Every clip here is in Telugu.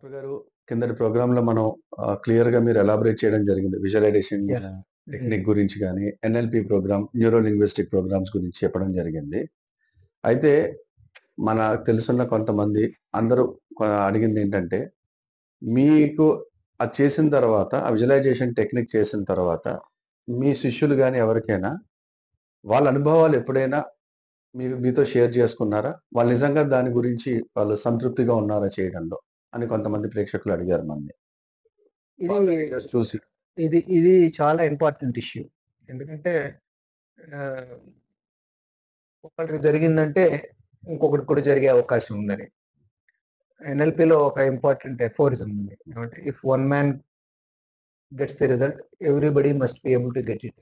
డాక్టర్ గారు కిందటి ప్రోగ్రామ్‌లో మనం క్లియర్‌గా మీరు ఎలాబరేట్ చేయడం జరిగింది. Visualisation yeah! టెక్నిక్ గురించి గాని, NLP program, neuro linguistic programs గురించి చెప్పడం జరిగింది. అయితే మనకు తెలుసున్న కొంతమంది అందరూ అడిగిందేంటంటే, మీకు అది చేసిన తర్వాత, ఆ విజువలైజేషన్ టెక్నిక్ చేసిన తర్వాత, మీ శిష్యులు గాని ఎవరికైనా వాళ్ళ అనుభవాలు ఎప్పుడైనా మీతో షేర్ చేసుకున్నారా? వాళ్ళు నిజంగా దాని గురించి వాళ్ళు సంతృప్తిగా ఉన్నారా చేయడంలో? అని కొంతమంది ప్రేక్షకులు అడిగారు నన్ను. వాళ్ళ ఇది వీడియోస్ చూసి. ఇది చాలా ఇంపార్టెంట్ ఇష్యూ. ఎందుకంటే ఆహ్, ఒకళ్ళకి జరిగిందంటే ఇంకొకడికి కూడా జరిగే అవకాశం ఉందని. ఎన్ఎల్‌పిలో ఒక ఇంపార్టెంట్ అఫోరిజం ఉంది. ఏమంటే if one man gets the result everybody must be able to get it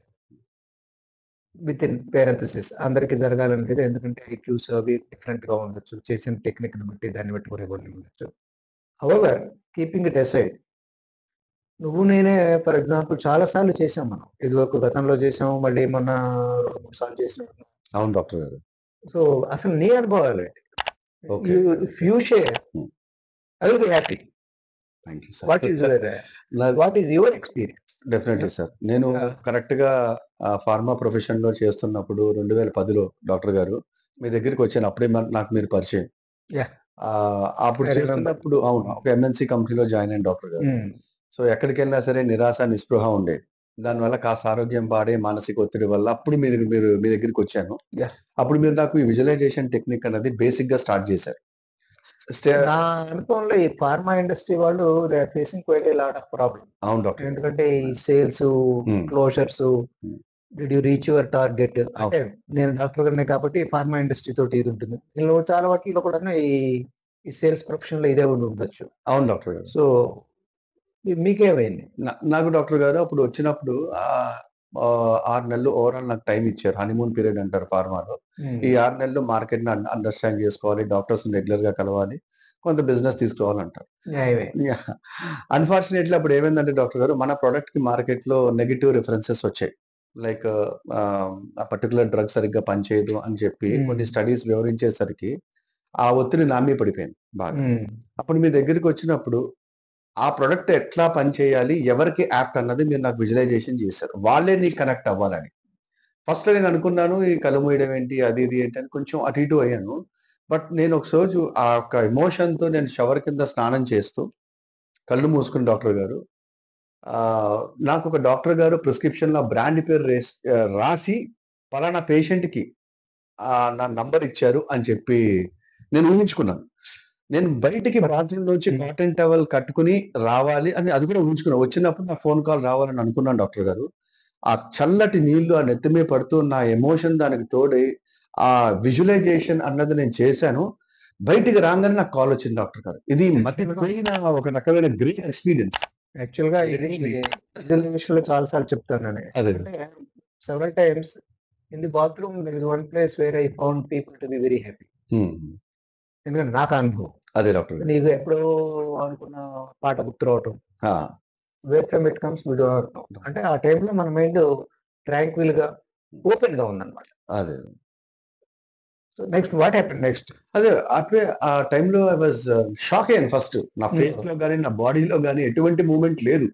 within parenthesis అందరికి జరగాలని లేదు. ఎందుకంటే ఐక్యూస్ అవి డిఫరెంట్‌గా ఉండొచ్చు. చేసిన టెక్నిక్‌ని బట్టి దాన్ని బట్టి కూడా ఇవన్నీ ఉండొచ్చు. హౌవెవర్ కీపింగ్ ఇట్ అసైడ్ నువ్వు నేనే ఫర్ ఎగ్జాంపుల్ చాలా సార్లు చేసాం మనం. ఇదివరకు గతంలో చేసాం. మళ్ళీ మొన్న 2, 3 సార్లు చేసినట్టున్నాం. అవును డాక్టర్ గారు. సో, అసలు నీ అనుభవాలేంటి? ఓకే. ఇఫ్ యూ షేర్ హ్మ్. I will be happy. Thank you sir. What is your experience? Definitely sir. నేను యాహ్! కరెక్ట్‌గా ఫార్మా ప్రొఫెషన్‌లో చేస్తున్నప్పుడు 2010లో డాక్టర్ గారు మీ దగ్గరికొచ్చాను. అప్పుడే నాకు మీరు పరిచయం. యాహ్! అప్పుడు ఐ రిమెంబర్. చేస్తున్నప్పుడు అవును. ఒక ఎంఎన్‌సి కంపెనీలో జాయిన్ అయ్యాను డాక్టర్ గారు. హ్మ్. సో, ఎక్కడికెళ్ళినా సరే నిరాశ, నిస్పృహ ఉండేది. దానివల్ల కాస్త ఆరోగ్యం పాడై మానసిక ఒత్తిడి వల్ల అప్పుడు మీరు మీ దగ్గరికొచ్చాను. యాహ్! అప్పుడు మీరు నాకు ఈ విజువలైజేషన్ టెక్నిక్ అనేది బేసిక్‌గా స్టార్ట్ చేశారు. స్టే నా అనుభవంలో ఈ ఫార్మా ఇండస్ట్రీ వాళ్ళు they are facing quite a lot of problem. అవును డాక్టర్ గారు. ఎందుకంటే ఈ sales, hmm. Closures, hmm. Did you reach your target? అవును. అంటే నేను డాక్టర్ గారినే కాబట్టి ఫార్మా ఇండస్ట్రీ తోటి ఇది ఉంటుంది. దీనిలో చాలా వాటిల్లో కూడాను ఈ సేల్స్ ప్రొఫెషన్‌లో ఇదే ఉండి ఉండొచ్చు. అవును డాక్టర్ గారు. సో, మీకేమైంది? నాకు డాక్టర్ గారు అప్పుడు వచ్చినప్పుడు 6 నెలలు ఓవరాల్ నాకు టైమ్ ఇచ్చారు. హనీమూన్ పీరియడ్ అంటారు ఫార్మాలో. హ్మ్. ఈ 6 నెలలు మార్కెట్‌ని అండర్‌స్టాండ్ చేసుకోవాలి. డాక్టర్స్‌ని రెగ్యులర్‌గా కలవాలి. కొంత బిజినెస్ తీసుకురావాలంటారు. న్యాయమే. యాహ్! అన్‌ఫార్చునేట్‌లీ అప్పుడు ఏమైందంటే డాక్టర్ గారు మన ప్రొడక్ట్‌కి మార్కెట్‌లో నెగెటివ్ రిఫరెన్సెస్ వచ్చాయి. లైక్ ఆ పర్టిక్యులర్ డ్రగ్ సరిగ్గా పనిచేయదు అని చెప్పి కొన్ని హ్మ్. స్టడీస్ వివరించేసరికి ఆ ఒత్తిడి నా మీద పడిపోయింది బాగా. హ్మ్. అప్పుడు మీ దగ్గరికొచ్చినప్పుడు ఆ ప్రొడక్ట్ ఎట్లా పనిచేయాలి? ఎవరికి యాప్ట్ అన్నది మీరు నాకు విజువలైజేషన్ చేశారు. వాళ్ళే నీకు కనెక్ట్ అవ్వాలని. ఫస్ట్‌లో నేను అనుకున్నాను ఈ కళ్ళు మూయడం ఏంటి? అది ఇది ఏంటి? అని కొంచెం అటు ఇటు అయ్యాను. బట్ నేను ఒక రోజు ఆ యొక్క ఎమోషన్‌తో నేను షవర్ కింద స్నానం చేస్తూ కళ్ళు మూసుకుని డాక్టర్ గారు నాకొక డాక్టర్ గారు ప్రిస్క్రిప్షన్‌లో బ్రాండ్ పేరు రాసి పలానా పేషెంట్‌కి నా నంబర్ ఇచ్చారు అని చెప్పి నేను ఊహించుకున్నాను. నేను బయటికి బాత్రూమ్‌లోంచి హ్మ్. కాటన్ టవల్ కట్టుకొని రావాలి అని అది కూడా ఊహించుకున్నాను. వచ్చినప్పుడు నా ఫోన్ కాల్ రావాలని అనుకున్నాను డాక్టర్ గారు. ఆ చల్లటి నీళ్లు ఆ నెత్తి మీద పడుతూ నా ఎమోషన్ దానికి తోడై ఆ విజువలైజేషన్ అన్నది నేను చేశాను. బయటికి రాంగానే నాకు కాల్ వచ్చింది డాక్టర్ గారు. ఇది మతిపోయిన ఒక రకమైన గ్రేట్ ఎక్స్‌పీరియన్స్. యాక్చువల్‌గా ఇది ఇదే విషయంలో చాలా సార్లు చెప్తాను నేను. అదే. అంటే several times in the bathroom there is one place where I found people to be very happy. Hmm. ఎందుకంటే నాకు అనుభవం. అదే డాక్టర్ గారు. నీకు ఎప్పుడో అనుకున్న పాట గుర్తు రావటం. ఆ! Where from it comes we don't know. అంటే ఆ టైంలో మన మైండ్ ట్రాంక్విల్‌గా, ఓపెన్‌గా ఉందన్నమాట. అదే. So next what happened next? అదే అప్పుడే ఆ టైంలో ఐ వాస్ షాక్ అయ్యాను ఫస్ట్. నా ఫేస్‌లో గాని, నా బాడీలో గాని ఎటువంటి మూవ్‌మెంట్ లేదు.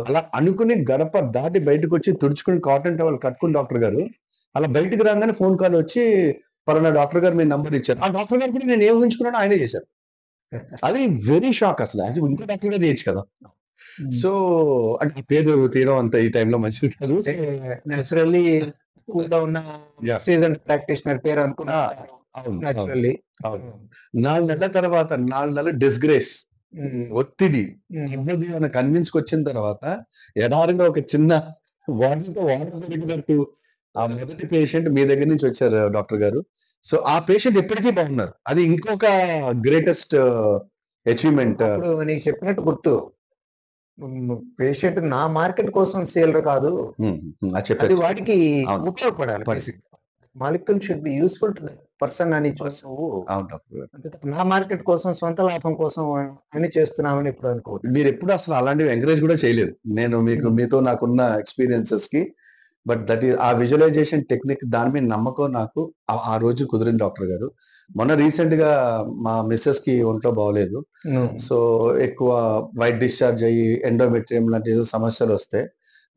అలా అనుకుని గడప దాటి బయటకొచ్చి తుడుచుకొని కాటన్ టవల్ కట్టుకుని డాక్టర్ గారు, అలా బయటికి రాంగానే ఫోన్ కాల్ వచ్చి, "పలానా డాక్టర్ గారు మీ నంబర్ ఇచ్చారు." ఆ డాక్టర్ గారు కూడా నేను ఏం ఊహించుకున్నానో ఆయనే చేశారు. అది వెరీ షాక్ అసలు. అది ఇంకో డాక్టర్ గారు చేయొచ్చు కదా! సో, అంటే ఆ పేరు తీయడం అంత ఈ టైంలో మంచిది కాదు. అంటే నేచురల్లీ స్కూల్‌లో ఉన్న యాహ్! సీజన్డ్ ప్రాక్టీషనర్ పేరు అనుకుని ఆ! ఉంటారు. అవును. నేచురల్లీ. అవును. 4 నెలల తర్వాత 4 నెలలు డిస్‌గ్రేస్. ఒత్తిడి. ఇవ్వదు అని కన్విన్స్‌కొచ్చిన తర్వాత ఎడారిలో ఒక చిన్న వాటర్ దొరికినట్టు ఆ మొదటి పేషెంట్ మీ దగ్గర నుంచి వచ్చారు డాక్టర్ గారు. సో, ఆ పేషెంట్ ఇప్పటికి బాగున్నారు. అది ఇంకొక గ్రేటెస్ట్ అచీవ్‌మెంట్. అప్పుడు నీకు చెప్పినట్టు గుర్తు. పేషెంట్ నా మార్కెట్ కోసం సేల్ కాదు. హ్మ్. అది అది చెప్పారు. వాడికి అవును. ఉపయోగపడాలి బేసిక్‌గా. Molecule should be useful to that person అని నువ్వు అవును డాక్టర్ గారు. అంతే తప్ప నా మార్కెట్ కోసం, సొంత లాభం కోసం అని చేస్తున్నామని ఎప్పుడు అనుకోవద్దు. మీరెప్పుడు అసలు అలాంటివి ఎంకరేజ్ కూడా చేయలేదు. నేను హ్మ్. మీతో నాకున్న ఎక్స్‌పీరియన్సెస్‌కి బట్ దట్ ఈస్ ఆ విజువలైజేషన్ టెక్నిక్ దాని మీద నమ్మకం నాకు ఆ రోజు కుదిరింది డాక్టర్ గారు. మొన్న రీసెంట్ గా మా మిస్సెస్ కి ఒంట్లో బాగోలేదు. సో ఎక్కువ వైట్ డిశ్చార్జ్ అయ్యి ఎండోమెట్రియం లాంటి ఏదో సమస్యలు వస్తే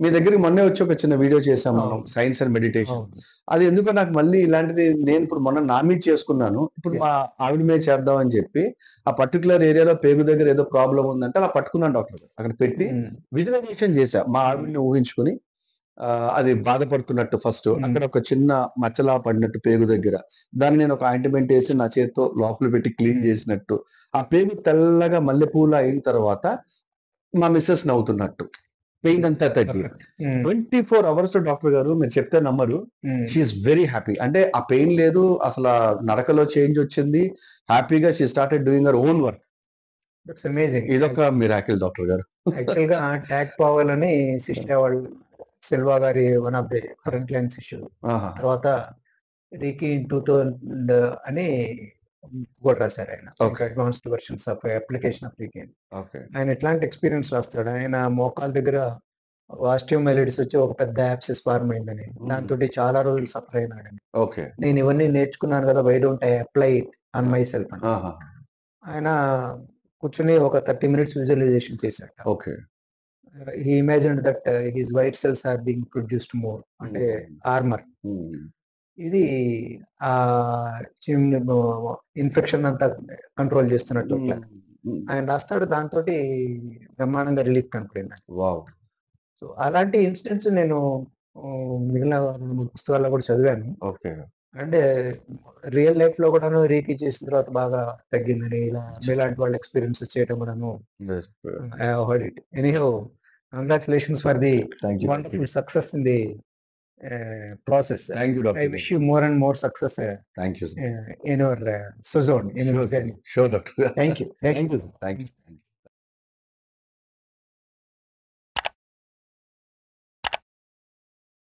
మీ దగ్గరికి మొన్నే వచ్చి ఒక చిన్న వీడియో చేసాం మనం, అవును. Science and meditation. అవును. అది ఎందుకో నాకు మళ్ళీ ఇలాంటిది నేను ఇప్పుడు మొన్న నా మీద చేసుకున్నాను. ఇప్పుడు మా ఆవిడ మీద చేద్దాం అని చెప్పి ఆ పర్టికులర్ ఏరియాలో పేగు దగ్గర ఏదో ప్రాబ్లం ఉందంటే అలా పట్టుకున్నాను డాక్టర్ గారు. అక్కడ పెట్టి విజువలైజేషన్ చేశా. మా ఆవిడని ఊహించుకుని అది బాధపడుతున్నట్టు ఫస్ట్ అక్కడ ఒక చిన్న మచ్చలా పడినట్టు పేగు దగ్గర. దాన్ని నేను ఒక ఆయింట్మెంట్ వేసి నా చేత్తో లోపల పెట్టి క్లీన్ చేసినట్టు. ఆ పేగు తెల్లగా మల్లెపూల అయిన తర్వాత మా మిసెస్ నవ్వుతున్నట్టు. పెయిన్ అంతా తగ్గి 24 అవర్స్ డాక్టర్ గారు మీరు చెప్తే నమ్మరు. She's very happy. అంటే ఆ పెయిన్ లేదు, అసలు నడకలో చేంజ్ వచ్చింది. హ్యాపీగా she started doing her own work. That's amazing. ఇదొక మిరాకిల్ డాక్టర్ గారు. యాక్చువల్ గా ట్యాగ్ పావెల్ అని సిస్టర్ వాళ్ళు సిల్వా గారి one of the front line శిష్యుడు. తర్వాత రీకి 2000 అని కూడా రాశారు ఆయన. Advanced versions of application of reiki. ఆయన ఎట్లాంటి ఎక్స్పీరియన్స్ రాస్తాడు. ఆయన మోకాల దగ్గర ఆస్టియోమైలిటిస్ వచ్చి ఒక పెద్ద యాప్సిస్ ఫార్మ్ అయిందని, దాంతో చాలా రోజులు సఫర్ అయినాడని. నేను ఇవన్నీ నేర్చుకున్నాను కదా, why don't I apply it on myself అని ఆయన కూర్చుని ఒక 30 minutes విజువలైజేషన్ చేశాడు. he imagined that his white cells are being produced more, అంటే ఆర్మర్. ఇది ఆ ఇన్ఫెక్షన్ అంతా కంట్రోల్ చేస్తున్నట్టు ఆయన రాస్తాడు. దాంతో బ్రహ్మాండంగా రిలీఫ్ కనపడింది. సో అలాంటి ఇన్సిడెంట్స్ నేను మిగిలిన 2-3 పుస్తకాల్లో కూడా చదివాను. అంటే రియల్ లైఫ్ లో కూడాను రీకి చేసిన తర్వాత బాగా తగ్గిందని, ఇలా ఇలాంటి వాళ్ళ ఎక్స్పీరియన్సెస్ చేయడం కూడాను. Anyhow, congratulations for the wonderful success in the process. Thank you, Doctor. I wish you more and more success. Thank you, sir. In your sojourn. Sure, doctor. Thank you. Thank you, sir. Thank you.